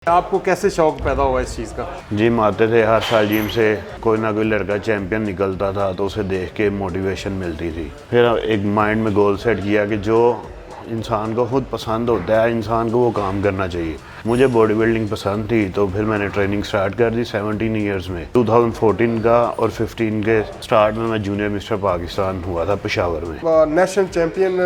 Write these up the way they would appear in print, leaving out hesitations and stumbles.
आपको कैसे शौक पैदा हुआ इस चीज़ का? जिम आते थे हर साल। जिम से कोई ना कोई लड़का चैंपियन निकलता था तो उसे देख के मोटिवेशन मिलती थी। फिर एक माइंड में गोल सेट किया कि जो इंसान को खुद पसंद होता है इंसान को वो काम करना चाहिए। मुझे बॉडी बिल्डिंग पसंद थी तो फिर मैंने ट्रेनिंग स्टार्ट कर दी 17 ईयर्स में। 2014 का और 15 के स्टार्ट में मैं जूनियर मिस्टर पाकिस्तान हुआ था पेशावर में। नेशनल चैंपियन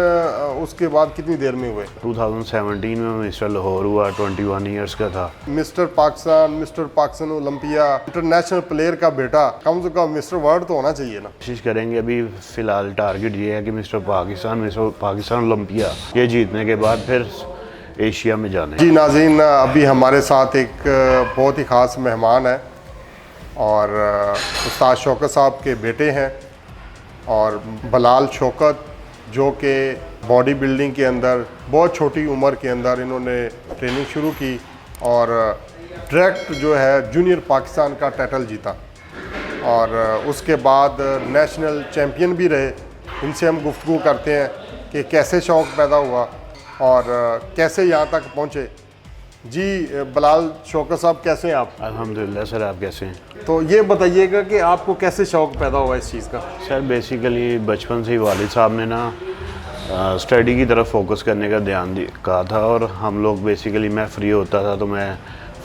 उसके बाद कितनी देर में हुए? 2017 में मिस्टर लाहौर हुआ, 21 ईयर्स का था। Mister Pakistan Olympia, international player का बेटा, कम से कम मिस्टर वर्ल्ड तो होना चाहिए ना। कोशिश करेंगे। अभी फिलहाल टारगेट ये है कि मिस्टर पाकिस्तान ओलंपिया ये जीतने के बाद फिर एशिया में जाने। जी नाज़रीन, अभी हमारे साथ एक बहुत ही ख़ास मेहमान है और उस्ताद शौकत साहब के बेटे हैं और बिलाल शौकत, जो कि बॉडी बिल्डिंग के अंदर बहुत छोटी उम्र के अंदर इन्होंने ट्रेनिंग शुरू की और डायरेक्ट जो है जूनियर पाकिस्तान का टाइटल जीता और उसके बाद नेशनल चैम्पियन भी रहे। इनसे हम गुफ्तगू करते हैं कि कैसे शौक़ पैदा हुआ और कैसे यहाँ तक पहुँचे। जी बिलाल शौकत साहब, कैसे हैं आप? अल्हम्दुलिल्लाह सर, आप कैसे हैं? तो ये बताइएगा कि आपको कैसे शौक़ पैदा हुआ इस चीज़ का? सर बेसिकली बचपन से ही वालिद साहब ने ना स्टडी की तरफ फोकस करने का ध्यान कहा था और हम लोग बेसिकली मैं फ्री होता था तो मैं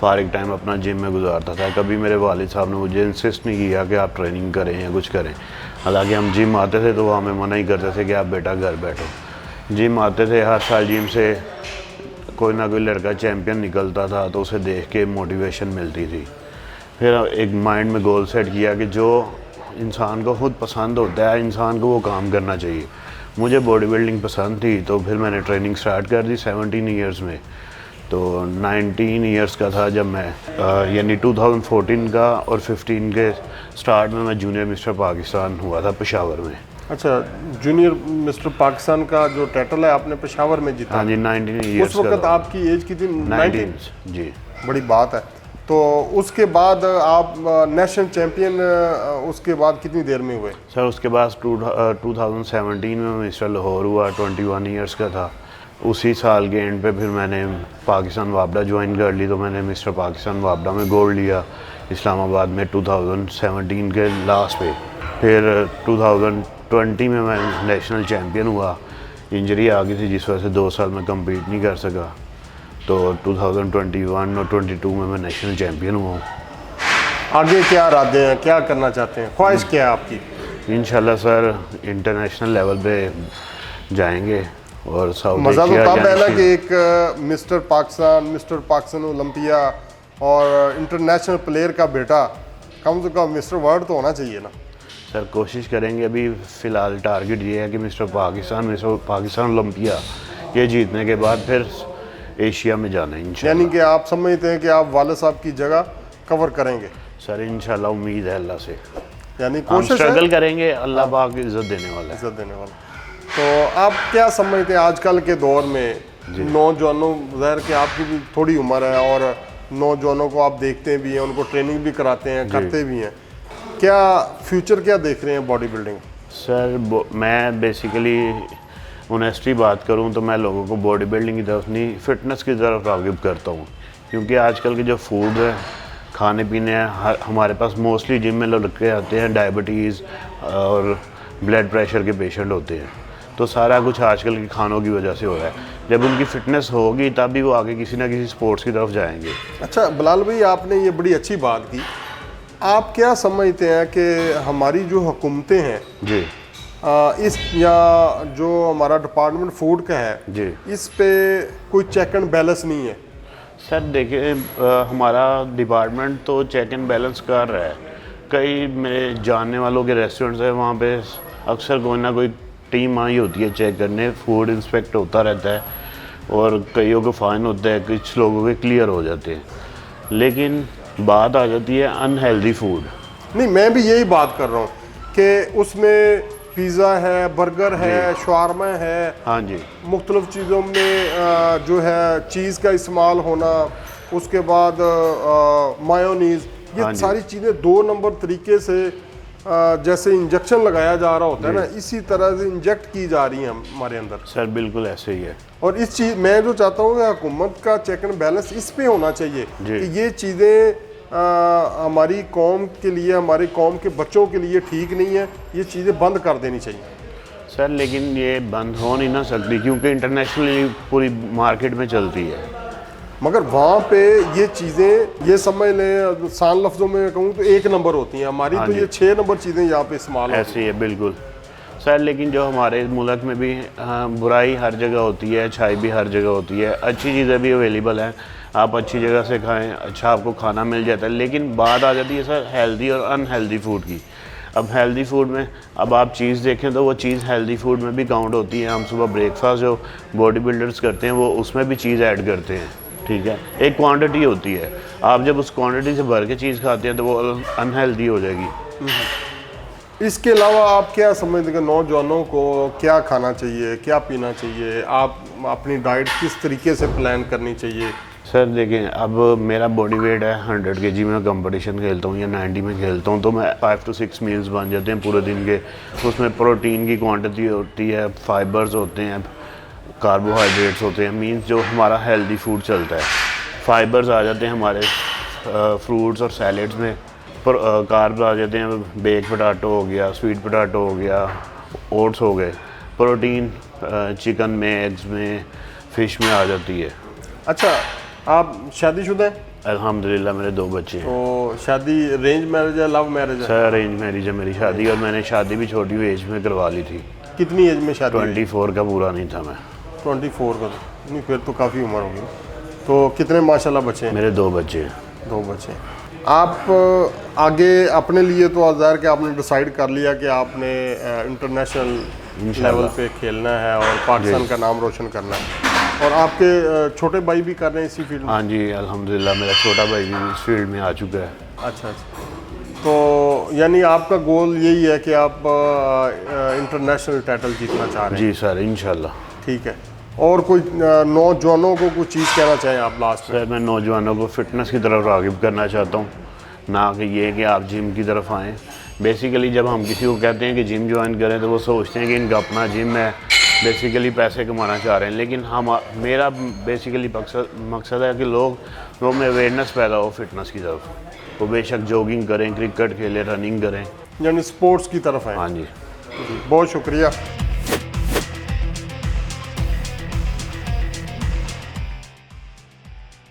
फारिग टाइम अपना जिम में गुजारता था। कभी मेरे वालिद साहब ने मुझे इंसिस्ट नहीं किया कि आप ट्रेनिंग करें या कुछ करें। हालांकि हम जिम आते थे तो वो हमें मना ही करते थे कि आप बेटा घर बैठो। जिम आते थे हर साल। जिम से कोई ना कोई लड़का चैंपियन निकलता था तो उसे देख के मोटिवेशन मिलती थी। फिर एक माइंड में गोल सेट किया कि जो इंसान को खुद पसंद होता है इंसान को वो काम करना चाहिए। मुझे बॉडी बिल्डिंग पसंद थी तो फिर मैंने ट्रेनिंग स्टार्ट कर दी 17 ईयर्स में। तो 19 ईयर्स का था जब मैं यानी 2014 का और 15 के स्टार्ट में मैं जूनियर मिस्टर पाकिस्तान हुआ था पेशावर में। अच्छा, जूनियर मिस्टर पाकिस्तान का जो टाइटल है आपने पेशावर में जीता? हाँ जी, 19 ईयर्स उस वक्त आपकी एज कितनी? 19 जी। बड़ी बात है। तो उसके बाद आप नेशनल चैम्पियन उसके बाद कितनी देर में हुए? सर उसके बाद 2017 में मिस्टर लाहौर हुआ, 21 ईयर्स का था। उसी साल के एंड पे फिर मैंने पाकिस्तान वापडा ज्वाइन कर ली तो मैंने मिस्टर पाकिस्तान वापडा में गोल्ड लिया इस्लामाबाद में 2017 के लास्ट पे। फिर 2020 में मैं नेशनल चैम्पियन हुआ। इंजरी आ गई थी जिस वजह से 2 साल में कम्पीट नहीं कर सका। तो 2021 और 22 में मैं नेशनल चैम्पियन हुआ हूँ। आगे क्या इरादे हैं, क्या करना चाहते हैं, ख्वाहिश क्या है आपकी? इंशाल्लाह सर इंटरनेशनल लेवल पे जाएंगे और साउथ मज़ा तो एशिया तब है ना जाने कि एक मिस्टर पाकिस्तान ओलंपिया और इंटरनेशनल प्लेयर का बेटा, कम से कम मिस्टर वर्ल्ड तो होना चाहिए ना। सर कोशिश करेंगे। अभी फ़िलहाल टारगेट ये है कि मिस्टर पाकिस्तान ओलंपिया ये जीतने के बाद फिर एशिया में जाना है इंशाल्लाह। यानी कि आप समझते हैं कि आप वाले साहब की जगह कवर करेंगे? सर इंशाल्लाह उम्मीद है अल्लाह से। यानी हम कोशिश स्ट्रगल है, करेंगे, अल्लाह पाक इज़्ज़त देने वाला है। इज्जत देने वाला। तो आप क्या समझते हैं आजकल के दौर में नौजवानों, ज़ाहिर कि आपकी भी थोड़ी उम्र है और नौजवानों को आप देखते भी हैं, उनको ट्रेनिंग भी कराते हैं, करते भी हैं, क्या फ्यूचर क्या देख रहे हैं बॉडी बिल्डिंग? सर मैं बेसिकली ऑनेस्टली बात करूं तो मैं लोगों को बॉडी बिल्डिंग की तरफ नहीं फ़िटनेस की तरफ राग़िब करता हूं। क्योंकि आजकल के जो फूड है, खाने पीने हैं, हमारे पास मोस्टली जिम में लड़के आते हैं डायबिटीज़ और ब्लड प्रेशर के पेशेंट होते हैं। तो सारा कुछ आजकल के खानों की वजह से हो रहा है। जब उनकी फ़िटनेस होगी तभी वो आगे किसी ना किसी स्पोर्ट्स की तरफ जाएंगे। अच्छा बिलाल भाई, आपने ये बड़ी अच्छी बात की। आप क्या समझते हैं कि हमारी जो हुकूमतें हैं जी इस या जो हमारा डिपार्टमेंट फूड का है जी, इस पे कोई चेक एंड बैलेंस नहीं है? सर देखिए हमारा डिपार्टमेंट तो चेक एंड बैलेंस कर रहा है। कई मेरे जानने वालों के रेस्टोरेंट्स हैं, वहाँ पे अक्सर कोई ना कोई टीम आई होती है चेक करने, फूड इंस्पेक्ट होता रहता है और कईयों को फ़ाइन होता है, कुछ लोगों के क्लियर हो जाते हैं। लेकिन बात आ जाती है अनहेल्दी फूड। नहीं, मैं भी यही बात कर रहा हूँ कि उसमें पिज़्ज़ा है, बर्गर है, शवारमा है, हाँ जी, मुख्तलिफ चीज़ों में जो है चीज़ का इस्तेमाल होना, उसके बाद मायोनीज़, ये हाँ जी। सारी चीज़ें 2 नंबर तरीके से जैसे इंजेक्शन लगाया जा रहा होता है ना, इसी तरह से इंजेक्ट की जा रही है हमारे अंदर। सर बिल्कुल ऐसे ही है। और इस चीज़ मैं जो चाहता हूँ कि हुकूमत का चेक एंड बैलेंस इस पे होना चाहिए कि ये चीज़ें हमारी कौम के लिए, हमारी कौम के बच्चों के लिए ठीक नहीं है, ये चीज़ें बंद कर देनी चाहिए। सर लेकिन ये बंद हो नहीं ना सकती क्योंकि इंटरनेशनली पूरी मार्केट में चलती है। मगर वहाँ पे ये चीज़ें, ये समझ लें आसान लफ्ज़ों में कहूँ तो 1 नंबर होती हैं, हमारी तो ये 6 नंबर चीज़ें यहाँ पे इस्तेमाल होती हैं। ऐसे ही है बिल्कुल सर। लेकिन जो हमारे मुल्क में भी बुराई हर जगह होती है, अच्छाई भी हर जगह होती है। अच्छी चीज़ें भी अवेलेबल हैं, आप अच्छी जगह से खाएं, अच्छा आपको खाना मिल जाता है। लेकिन बात आ जाती है सर हेल्दी और अनहेल्दी फूड की। अब हेल्दी फूड में अब आप चीज़ देखें तो वो चीज़ हेल्दी फूड में भी काउंट होती है। हम सुबह ब्रेकफास्ट जो बॉडी बिल्डर्स करते हैं वो उसमें भी चीज़ ऐड करते हैं, ठीक है। एक क्वांटिटी होती है, आप जब उस क्वांटिटी से भर के चीज़ खाते हैं तो वो अनहेल्दी हो जाएगी। इसके अलावा आप क्या समझते हैं नौजवानों को क्या खाना चाहिए, क्या पीना चाहिए, आप अपनी डाइट किस तरीके से प्लान करनी चाहिए? सर देखें, अब मेरा बॉडी वेट है 100 kg में कंपटीशन खेलता हूँ या 90 में खेलता हूँ तो मैं 5 to 6 मील्स बन जाते हैं पूरे दिन के। उसमें प्रोटीन की क्वांटिटी होती है, फाइबर्स होते हैं, कार्बोहाइड्रेट्स होते हैं, मीन्स जो हमारा हेल्दी फूड चलता है। फाइबर्स आ जाते हैं हमारे फ्रूट्स और सैलेड्स में, कार्ब्स आ जाते हैं, बेक पोटैटो हो गया, स्वीट पोटैटो हो गया, ओट्स हो गए। प्रोटीन चिकन में, एग्स में, फ़िश में आ जाती है। अच्छा, आप शादीशुदा हैं? अल्हम्दुलिल्लाह मेरे 2 बच्चे हैं। तो शादी अरेंज मैरिज है, लव मैरिज है? सर अरेंज मैरिज है मेरी शादी, और मैंने शादी भी छोटी एज में करवा ली थी। कितनी एज में शादी? 24 का पूरा नहीं था मैं। 24 का? नहीं, फिर तो काफ़ी उम्र होगी। तो कितने माशाल्लाह बच्चे हैं? मेरे 2 बच्चे हैं। 2 बच्चे। आप आगे अपने लिए तो आज़ार के आपने डिसाइड कर लिया कि आपने इंटरनेशनल लेवल पे खेलना है और पाकिस्तान का नाम रोशन करना है, और आपके छोटे भाई भी कर रहे हैं इसी फील्ड में? हाँ जी अल्हम्दुलिल्लाह, मेरा छोटा भाई भी इस फील्ड में आ चुका है। अच्छा अच्छा। तो यानी आपका गोल यही है कि आप इंटरनेशनल टाइटल जीतना चाह रहे हैं? जी सर इंशाल्लाह। ठीक है। और कोई नौजवानों को कुछ चीज़ कहना चाहें आप लास्ट में? सर मैं नौजवानों को फ़िटनेस की तरफ राग़िब करना चाहता हूँ, ना कि ये कि आप जिम की तरफ आएँ। बेसिकली जब हम किसी को कहते हैं कि जिम ज्वाइन करें तो वो सोचते हैं कि इनका अपना जिम है, बेसिकली पैसे कमाना चाह रहे हैं। लेकिन मेरा बेसिकली मकसद है कि लोगों में अवेयरनेस पैदा हो फिटनेस की तरफ। वो बेशक जॉगिंग करें, क्रिकेट खेलें, रनिंग करें, यानी स्पोर्ट्स की तरफ है। हाँ जी। बहुत शुक्रिया।